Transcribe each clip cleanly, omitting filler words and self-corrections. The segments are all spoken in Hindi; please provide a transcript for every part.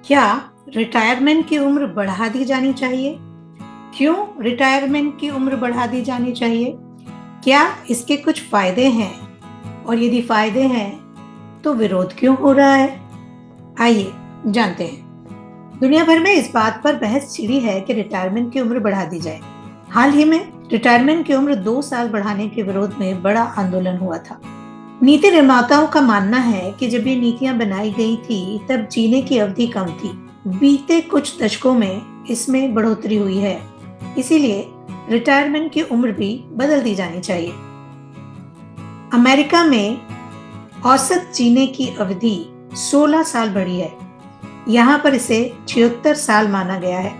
क्या रिटायरमेंट की उम्र बढ़ा दी जानी चाहिए? क्यों रिटायरमेंट की उम्र बढ़ा दी जानी चाहिए? क्या इसके कुछ फायदे हैं? और यदि फायदे हैं, तो विरोध क्यों हो रहा है? आइए जानते हैं। दुनिया भर में इस बात पर बहस छिड़ी है कि रिटायरमेंट की उम्र बढ़ा दी जाए। हाल ही में रिटायरमेंट की उम्र 2 साल बढ़ाने के विरोध में बड़ा आंदोलन हुआ था। नीति निर्माताओं का मानना है कि जब ये नीतियां बनाई गई थी, तब जीने की अवधि कम थी। बीते कुछ दशकों में इसमें बढ़ोतरी हुई है, इसीलिए रिटायरमेंट की उम्र भी बदल दी जानी चाहिए। अमेरिका में औसत जीने की अवधि 16 साल बढ़ी है। यहाँ पर इसे 76 साल माना गया है,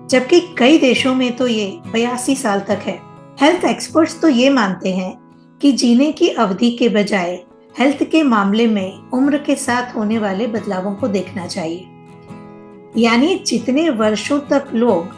जबकि कई देशों में तो ये 82 साल तक है। हेल्थ एक्सपर्ट्स तो ये मानते हैं कि जीने की अवधि के बजाय हेल्थ के मामले में उम्र के साथ होने वाले बदलावों को देखना चाहिए। यानी जितने वर्षों तक लोग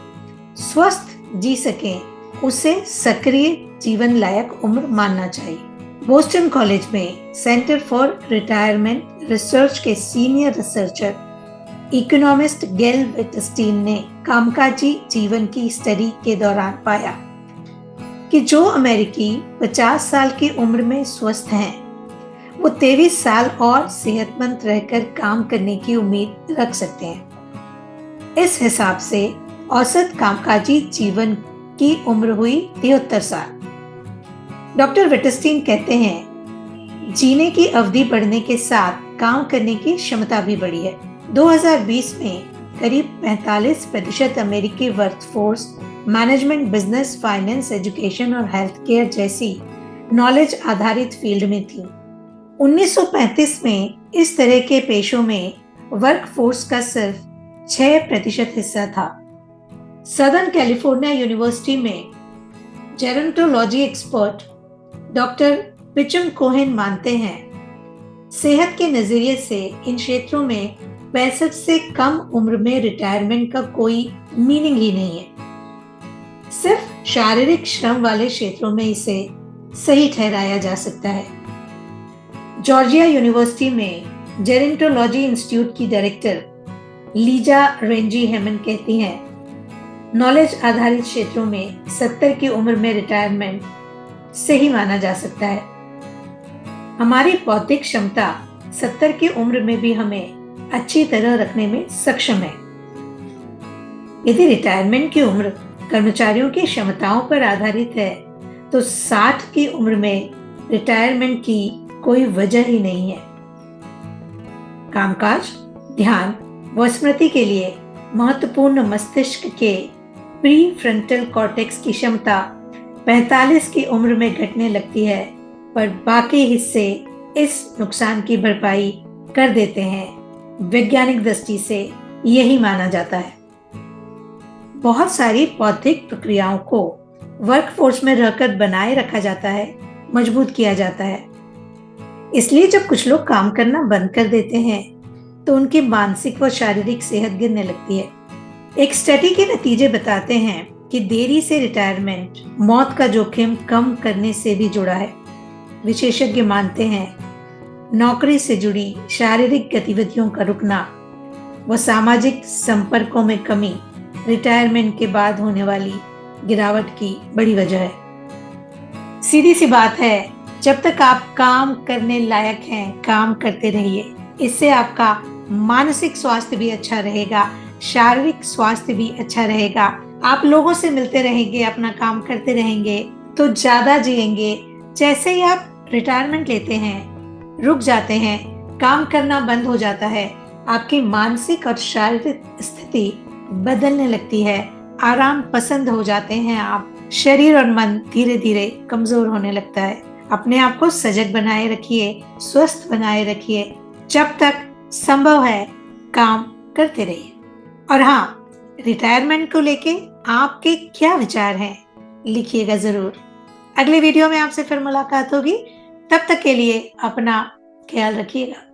स्वस्थ जी सकें, उसे सक्रिय जीवन लायक उम्र मानना चाहिए। बोस्टन कॉलेज में सेंटर फॉर रिटायरमेंट रिसर्च के सीनियर रिसर्चर इकोनॉमिस्ट गेल विटस्टीन ने कामकाजी जीवन की स्टडी के दौरान पाया कि जो अमेरिकी 50 साल की उम्र में स्वस्थ हैं, वो 23 साल और सेहतमंद रहकर काम करने की उम्मीद रख सकते हैं। इस हिसाब से औसत कामकाजी जीवन की उम्र हुई 73 साल। डॉक्टर विटस्टीन कहते हैं, जीने की अवधि बढ़ने के साथ काम करने की क्षमता भी बढ़ी है। 2020 में करीब 45% अमेरिकी workforce management, business, finance, education और हेल्थ केयर जैसी नॉलेज आधारित फील्ड में थी। 1935 में इस तरह के पेशों में वर्कफोर्स का सिर्फ 6% हिस्सा था। सदर्न कैलिफोर्निया यूनिवर्सिटी में जेरोंटोलॉजी एक्सपर्ट डॉक्टर पिचम कोहेन मानते हैं, सेहत के नजरिए से इन क्षेत्रों में 65 से कम उम्र में रिटायरमेंट का कोई मीनिंग ही नहीं है। सिर्फ शारीरिक श्रम वाले क्षेत्रों में इसे सही ठहराया जा सकता है। जॉर्जिया यूनिवर्सिटी में जेरोंटोलॉजी इंस्टीट्यूट की डायरेक्टर लीजा रेंजी हेमन कहती हैं, नॉलेज आधारित क्षेत्रों में 70 की उम्र में रिटायरमेंट सही माना जा सकता है। हमारी बौद्धिक क्षमता 70 की उम्र में भी हमें अच्छी तरह रखने में सक्षम है। यदि रिटायरमेंट की उम्र कर्मचारियों की क्षमताओं पर आधारित है, तो 60 की उम्र में रिटायरमेंट की कोई वजह ही नहीं है। कामकाज, ध्यान व स्मृति के लिए महत्वपूर्ण मस्तिष्क के प्री फ्रंटल कॉर्टेक्स की क्षमता 45 की उम्र में घटने लगती है, पर बाकी हिस्से इस नुकसान की भरपाई कर देते हैं। वैज्ञानिक दृष्टि से यही माना जाता है। बहुत सारी बौद्धिक प्रक्रियाओं को वर्कफोर्स में रहकर बनाए रखा जाता है, मजबूत किया जाता है। इसलिए जब कुछ लोग काम करना बंद कर देते हैं, तो उनकी मानसिक व शारीरिक सेहत गिरने लगती है। एक स्टडी के नतीजे बताते हैं कि देरी से रिटायरमेंट मौत का जोखिम कम करने से भी जुड़ा है। विशेषज्ञ मानते हैं, नौकरी से जुड़ी शारीरिक गतिविधियों का रुकना व सामाजिक संपर्कों में कमी रिटायरमेंट के बाद होने वाली गिरावट की बड़ी वजह है। सीधी सी बात है, जब तक आप काम करने लायक हैं, काम करते रहिए। इससे आपका मानसिक स्वास्थ्य भी अच्छा रहेगा, शारीरिक स्वास्थ्य भी अच्छा रहेगा। आप लोगों से मिलते रहेंगे, अपना काम करते रहेंगे, तो ज्यादा जिएंगे। जैसे ही आप रिटायरमेंट लेते हैं, रुक जाते हैं, काम करना बंद हो जाता है, आपकी मानसिक और शारीरिक स्थिति बदलने लगती है। आराम पसंद हो जाते हैं आप। शरीर और मन धीरे धीरे कमजोर होने लगता है। अपने आप को सजग बनाए रखिए, स्वस्थ बनाए रखिए। जब तक संभव है, काम करते रहिए। और हाँ, रिटायरमेंट को लेके आपके क्या विचार हैं, लिखिएगा जरूर। अगले वीडियो में आपसे फिर मुलाकात होगी। तब तक के लिए अपना ख्याल रखिएगा।